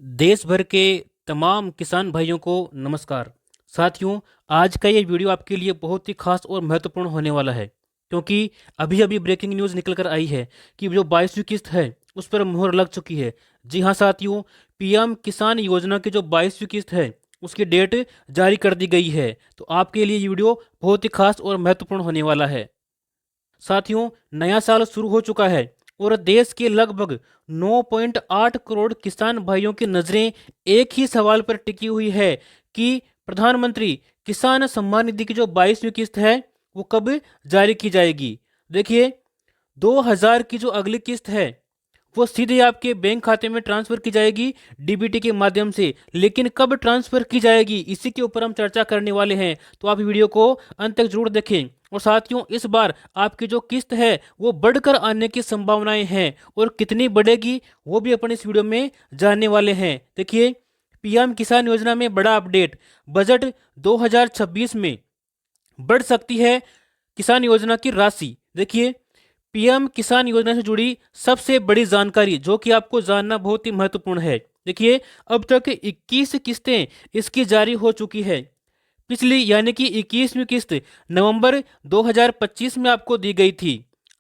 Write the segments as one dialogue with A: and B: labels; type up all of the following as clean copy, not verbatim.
A: देश भर के तमाम किसान भाइयों को नमस्कार। साथियों, आज का ये वीडियो आपके लिए बहुत ही खास और महत्वपूर्ण होने वाला है, क्योंकि अभी अभी ब्रेकिंग न्यूज़ निकल कर आई है कि जो 22वीं किस्त है उस पर मुहर लग चुकी है। जी हाँ साथियों, पीएम किसान योजना की जो 22वीं किस्त है उसकी डेट जारी कर दी गई है। तो आपके लिए ये वीडियो बहुत ही खास और महत्वपूर्ण होने वाला है। साथियों, नया साल शुरू हो चुका है और देश के लगभग 9.8 करोड़ किसान भाइयों की नज़रें एक ही सवाल पर टिकी हुई है कि प्रधानमंत्री किसान सम्मान निधि की जो 22वीं किस्त है वो कब जारी की जाएगी। देखिए, 2000 की जो अगली किस्त है वो सीधे आपके बैंक खाते में ट्रांसफर की जाएगी डीबीटी के माध्यम से, लेकिन कब ट्रांसफर की जाएगी इसी के ऊपर हम चर्चा करने वाले हैं। तो आप वीडियो को अंत तक जरूर देखें। और साथियों, इस बार आपकी जो किस्त है वो बढ़कर आने की संभावनाएं हैं और कितनी बढ़ेगी वो भी अपन इस वीडियो में जानने वाले हैं। देखिए, पीएम किसान योजना में बड़ा अपडेट। बजट 2026 में बढ़ सकती है किसान योजना की राशि। देखिए, पीएम किसान योजना से जुड़ी सबसे बड़ी जानकारी जो कि आपको जानना बहुत ही महत्वपूर्ण है। देखिए, अब तक 21 किस्तें इसकी जारी हो चुकी है। पिछली यानी कि 21वीं किस्त नवंबर 2025 में आपको दी गई थी।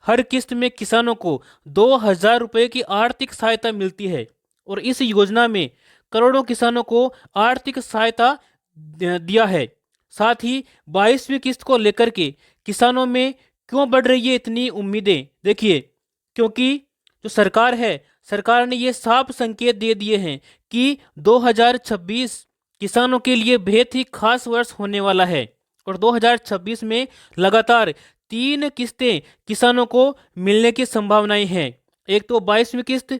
A: हर किस्त में किसानों को 2000 रुपये की आर्थिक सहायता मिलती है और इस योजना में करोड़ों किसानों को आर्थिक सहायता दिया है। साथ ही 22वीं किस्त को लेकर के किसानों में क्यों बढ़ रही है इतनी उम्मीदें। देखिए, क्योंकि जो सरकार है, सरकार ने ये साफ संकेत दे दिए हैं कि 2026 किसानों के लिए बेहद ही खास वर्ष होने वाला है और 2026 में लगातार 3 किस्तें किसानों को मिलने की संभावनाएं हैं। एक तो 22वीं किस्त,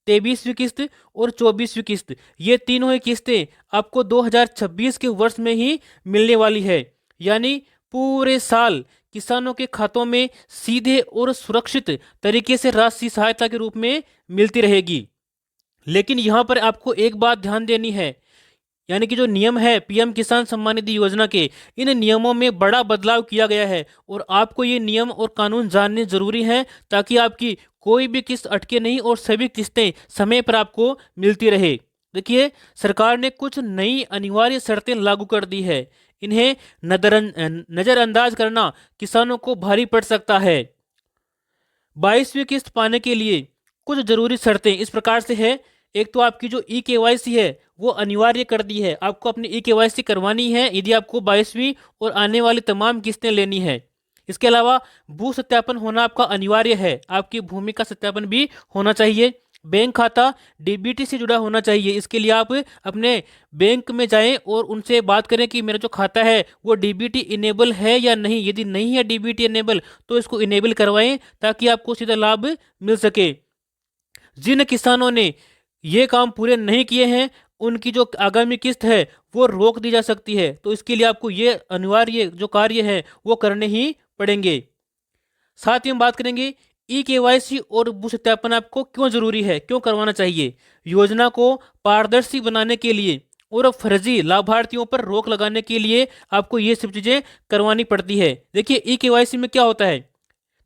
A: 23वीं किस्त और 24वीं किस्त। ये तीनों ही किस्तें आपको 2026 के वर्ष में ही मिलने वाली है। यानी पूरे साल किसानों के खातों में सीधे और सुरक्षित तरीके से राशि सहायता के रूप में मिलती रहेगी। लेकिन यहाँ पर आपको एक बात ध्यान देनी है, यानी कि जो नियम है पीएम किसान सम्मान निधि योजना के, इन नियमों में बड़ा बदलाव किया गया है और आपको ये नियम और कानून जानने जरूरी हैं ताकि आपकी कोई भी किस्त अटके नहीं और सभी किस्तें समय पर आपको मिलती रहे। देखिए, सरकार ने कुछ नई अनिवार्य शर्तें लागू कर दी है। इन्हें नजरअंदाज करना किसानों को भारी पड़ सकता है। 22वीं किस्त पाने के लिए कुछ जरूरी शर्तें इस प्रकार से है। एक तो आपकी जो ई केवाईसी है वो अनिवार्य कर दी है, आपको अपनी ई केवाईसी करवानी है यदि आपको 22वीं और आने वाली तमाम किस्तें लेनी है। इसके अलावा भू सत्यापन होना आपका अनिवार्य है, आपकी भूमि का सत्यापन भी होना चाहिए। बैंक खाता डीबीटी से जुड़ा होना चाहिए। इसके लिए आप अपने बैंक में जाएं और उनसे बात करें कि मेरा जो खाता है वो डीबीटी इनेबल है या नहीं। यदि नहीं है डीबीटी इनेबल तो इसको इनेबल करवाएं ताकि आपको सीधा लाभ मिल सके। जिन किसानों ने ये काम पूरे नहीं किए हैं उनकी जो आगामी किस्त है वो रोक दी जा सकती है। तो इसके लिए आपको ये अनिवार्य जो कार्य है वो करने ही पड़ेंगे। साथ ही हम बात करेंगे ई केवाईसी और भू सत्यापन आपको क्यों जरूरी है, क्यों करवाना चाहिए। योजना को पारदर्शी बनाने के लिए और फर्जी लाभार्थियों पर रोक लगाने के लिए आपको ये सब चीजें करवानी पड़ती है। देखिए, ई केवाईसी में क्या होता है,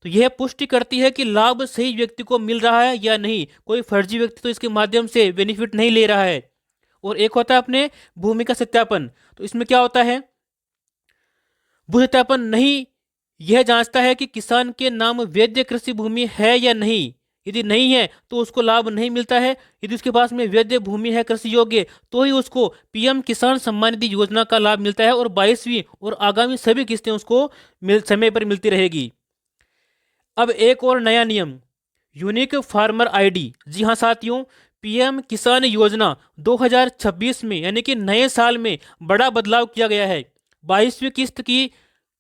A: तो यह पुष्टि करती है कि लाभ सही व्यक्ति को मिल रहा है या नहीं, कोई फर्जी व्यक्ति तो इसके माध्यम से बेनिफिट नहीं ले रहा है। और एक होता है अपने भूमि का सत्यापन। तो इसमें क्या होता है, भू सत्यापन नहीं, यह जांचता है कि किसान के नाम वैध कृषि भूमि है या नहीं। यदि नहीं है तो उसको लाभ नहीं मिलता है। यदि उसके पास में वैध भूमि है कृषि योग्य तो ही उसको पीएम किसान सम्मान निधि योजना का लाभ मिलता है और 22वीं और आगामी सभी किस्तें उसको समय पर मिलती रहेगी। अब एक और नया नियम, यूनिक फार्मर आईडी। जी हाँ साथियों, पीएम किसान योजना 2026 में यानी कि नए साल में बड़ा बदलाव किया गया है। 22वीं किस्त की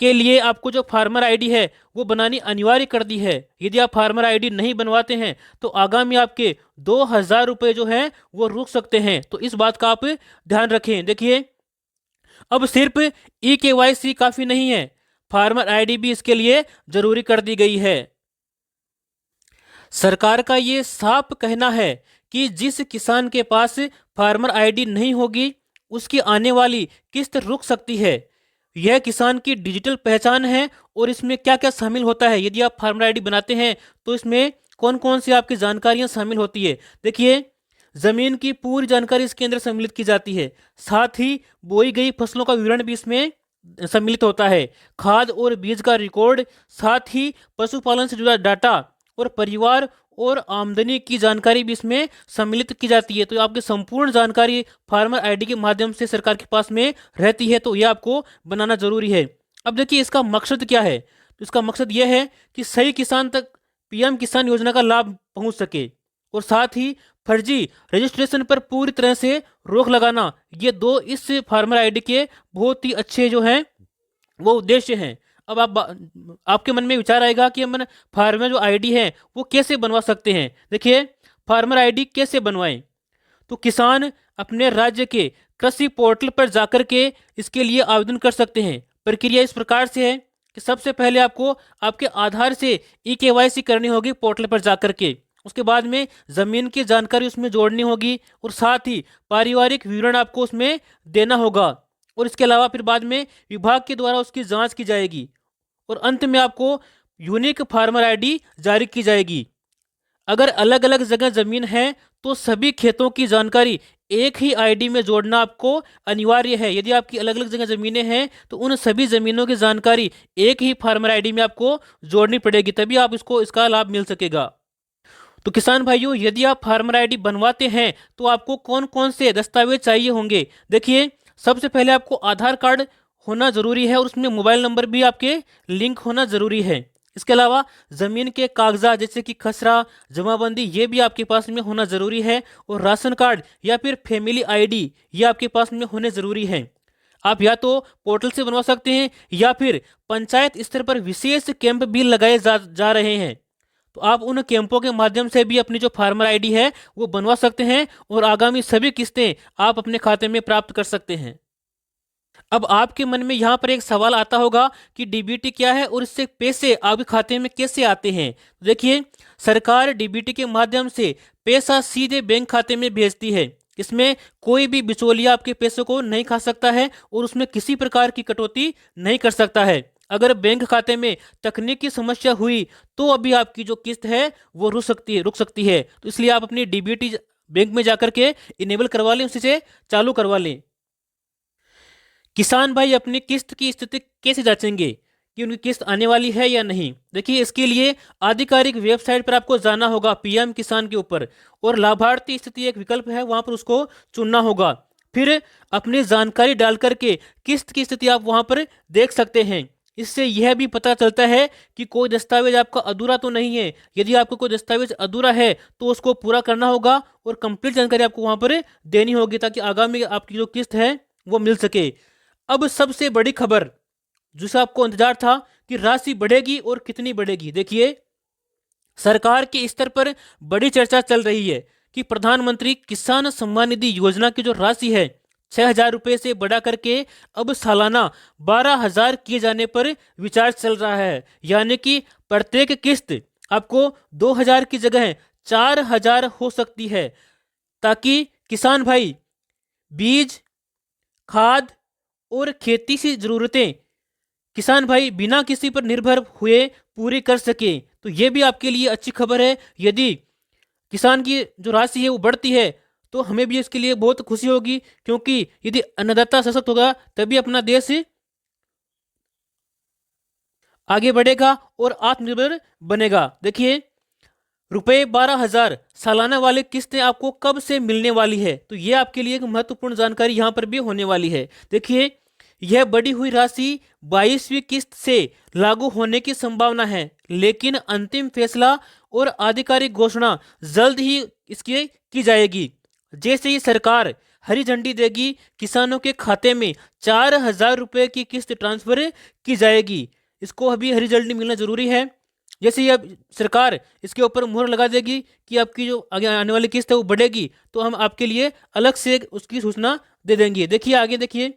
A: के लिए आपको जो फार्मर आईडी है वो बनानी अनिवार्य कर दी है। यदि आप फार्मर आईडी नहीं बनवाते हैं तो आगामी आपके 2000 रुपये जो हैं वो रुक सकते हैं। तो इस बात का आप ध्यान रखें। देखिए, अब सिर्फ ई केवाईसी काफी नहीं है, फार्मर आईडी भी इसके लिए जरूरी कर दी गई है। सरकार का ये साफ कहना है कि जिस किसान के पास फार्मर आईडी नहीं होगी उसकी आने वाली किस्त रुक सकती है। यह किसान की डिजिटल पहचान है और इसमें क्या क्या शामिल होता है, यदि आप फार्मर आईडी बनाते हैं तो इसमें कौन कौन सी आपकी जानकारियां शामिल होती है। देखिए, जमीन की पूरी जानकारी इसके अंदर सम्मिलित की जाती है। साथ ही बोई गई फसलों का विवरण भी इसमें सम्मिलित होता है। खाद और बीज का रिकॉर्ड, साथ ही पशुपालन से जुड़ा डाटा और परिवार और आमदनी की जानकारी भी इसमें सम्मिलित की जाती है। तो आपकी संपूर्ण जानकारी फार्मर आईडी के माध्यम से सरकार के पास में रहती है, तो यह आपको बनाना जरूरी है। अब देखिए इसका मकसद क्या है। तो इसका मकसद यह है कि सही किसान तक पीएम किसान योजना का लाभ पहुंच सके, और साथ ही फर्जी रजिस्ट्रेशन पर पूरी तरह से रोक लगाना। ये दो इस फार्मर आईडी के बहुत ही अच्छे जो हैं वो उद्देश्य हैं। अब आपके मन में विचार आएगा कि हम फार्मर जो आईडी है वो कैसे बनवा सकते हैं। देखिए फार्मर आईडी कैसे बनवाएं। तो किसान अपने राज्य के कृषि पोर्टल पर जाकर के इसके लिए आवेदन कर सकते हैं। प्रक्रिया इस प्रकार से है कि सबसे पहले आपको आपके आधार से ई-केवाईसी करनी होगी पोर्टल पर जाकर के। उसके बाद में ज़मीन की जानकारी उसमें जोड़नी होगी, और साथ ही पारिवारिक विवरण आपको उसमें देना होगा। और इसके अलावा फिर बाद में विभाग के द्वारा उसकी जांच की जाएगी, और अंत में आपको यूनिक फार्मर आईडी जारी की जाएगी। अगर अलग अलग जगह जमीन है तो सभी खेतों की जानकारी एक ही आईडी में जोड़ना आपको अनिवार्य है। यदि आपकी अलग अलग जगह जमीनें हैं तो उन सभी जमीनों की जानकारी एक ही फार्मर आईडी में आपको जोड़नी पड़ेगी, तभी आप इसका लाभ मिल सकेगा। तो किसान भाइयों, यदि आप फार्मर आईडी बनवाते हैं तो आपको कौन कौन से दस्तावेज चाहिए होंगे। देखिए सबसे पहले आपको आधार कार्ड होना जरूरी है, और उसमें मोबाइल नंबर भी आपके लिंक होना जरूरी है। इसके अलावा ज़मीन के कागजात जैसे कि खसरा, जमाबंदी, ये भी आपके पास में होना ज़रूरी है। और राशन कार्ड या फिर फैमिली आईडी ये आपके पास में होने ज़रूरी है। आप या तो पोर्टल से बनवा सकते हैं या फिर पंचायत स्तर पर विशेष कैंप भी लगाए जा रहे हैं। तो आप उन कैंपों के माध्यम से भी अपनी जो फार्मर आईडी है वो बनवा सकते हैं, और आगामी सभी किस्तें आप अपने खाते में प्राप्त कर सकते हैं। अब आपके मन में यहाँ पर एक सवाल आता होगा कि डीबीटी क्या है और इससे पैसे आपके खाते में कैसे आते हैं। देखिए सरकार डीबीटी के माध्यम से पैसा सीधे बैंक खाते में भेजती है। इसमें कोई भी बिचौलिया आपके पैसों को नहीं खा सकता है, और उसमें किसी प्रकार की कटौती नहीं कर सकता है। अगर बैंक खाते में तकनीकी समस्या हुई तो अभी आपकी जो किस्त है वो रुक सकती है। तो इसलिए आप अपनी डीबीटी बैंक में जाकर के इनेबल करवा लें, उसी से चालू करवा लें। किसान भाई अपनी किस्त की स्थिति कैसे जांचेंगे कि उनकी किस्त आने वाली है या नहीं। देखिए इसके लिए आधिकारिक वेबसाइट पर आपको जाना होगा पीएम किसान के ऊपर, और लाभार्थी स्थिति एक विकल्प है, वहां पर उसको चुनना होगा। फिर अपनी जानकारी डाल करके किस्त की स्थिति आप वहां पर देख सकते हैं। इससे यह भी पता चलता है कि कोई दस्तावेज आपका अधूरा तो नहीं है। यदि आपको कोई दस्तावेज अधूरा है तो उसको पूरा करना होगा, और कंप्लीट जानकारी आपको वहां पर देनी होगी, ताकि आगामी आपकी जो किस्त है वो मिल सके। अब सबसे बड़ी खबर जिसका आपको इंतजार था कि राशि बढ़ेगी और कितनी बढ़ेगी। देखिए सरकार के स्तर पर बड़ी चर्चा चल रही है कि प्रधानमंत्री किसान सम्मान निधि योजना की जो राशि है 6,000 रुपये से बढ़ा करके अब सालाना 12,000 किए जाने पर विचार चल रहा है। यानी कि प्रत्येक किस्त आपको 2,000 की जगह 4,000 हो सकती है, ताकि किसान भाई बीज, खाद और खेती की जरूरतें किसान भाई बिना किसी पर निर्भर हुए पूरी कर सके। तो ये भी आपके लिए अच्छी खबर है। यदि किसान की जो राशि है वो बढ़ती है तो हमें भी इसके लिए बहुत खुशी होगी, क्योंकि यदि अन्नदाता सशक्त होगा तभी अपना देश आगे बढ़ेगा और आत्मनिर्भर बनेगा। देखिए रुपये 12,000 सालाना वाले किस्तें आपको कब से मिलने वाली है, तो ये आपके लिए एक महत्वपूर्ण जानकारी यहाँ पर भी होने वाली है। देखिए यह बढ़ी हुई राशि 22वीं किस्त से लागू होने की संभावना है, लेकिन अंतिम फैसला और आधिकारिक घोषणा जल्द ही इसकी की जाएगी। जैसे ही सरकार हरी झंडी देगी किसानों के खाते में 4,000 रुपये की किस्त ट्रांसफर की जाएगी। इसको अभी हरी झंडी मिलना जरूरी है। जैसे ही अब सरकार इसके ऊपर मुहर लगा देगी कि आपकी जो आगे आने वाली किस्त है वो बढ़ेगी, तो हम आपके लिए अलग से उसकी सूचना दे देंगे। देखिए आगे देखिए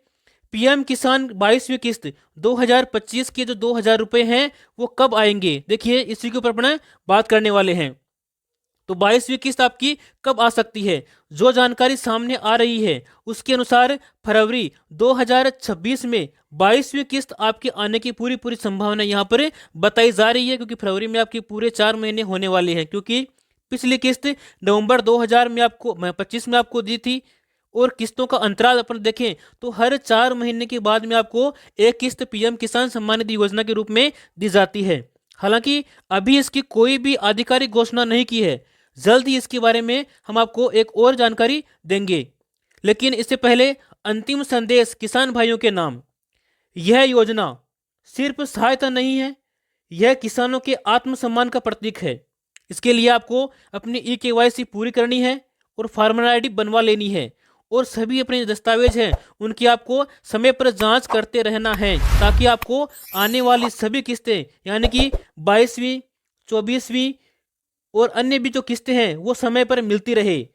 A: पीएम किसान 22वीं किस्त 2025 के जो 2,000 रुपये हैं वो कब आएंगे। देखिए इसी के ऊपर अपना बात करने वाले हैं। तो 22वीं किस्त आपकी कब आ सकती है। जो जानकारी सामने आ रही है उसके अनुसार फरवरी 2026 में 22वीं किस्त आपके आने की पूरी संभावना यहाँ पर बताई जा रही है, क्योंकि फरवरी में आपके पूरे 4 महीने होने वाले हैं, क्योंकि पिछली किस्त नवंबर 2000 में आपको 25 में आपको दी थी। और किस्तों का अंतराल अपन देखें तो हर 4 महीने के बाद में आपको एक किस्त पीएम किसान सम्मान निधि योजना के रूप में दी जाती है। हालांकि अभी इसकी कोई भी आधिकारिक घोषणा नहीं की है, जल्द ही इसके बारे में हम आपको एक और जानकारी देंगे। लेकिन इससे पहले अंतिम संदेश किसान भाइयों के नाम, यह योजना सिर्फ सहायता नहीं है, यह किसानों के आत्मसम्मान का प्रतीक है। इसके लिए आपको अपनी ई-केवाईसी पूरी करनी है और फार्मर आईडी बनवा लेनी है और सभी अपने दस्तावेज हैं उनकी आपको समय पर जांच करते रहना है, ताकि आपको आने वाली सभी किस्तें यानी कि 22वीं, 24वीं और अन्य भी जो किस्तें हैं वो समय पर मिलती रहे।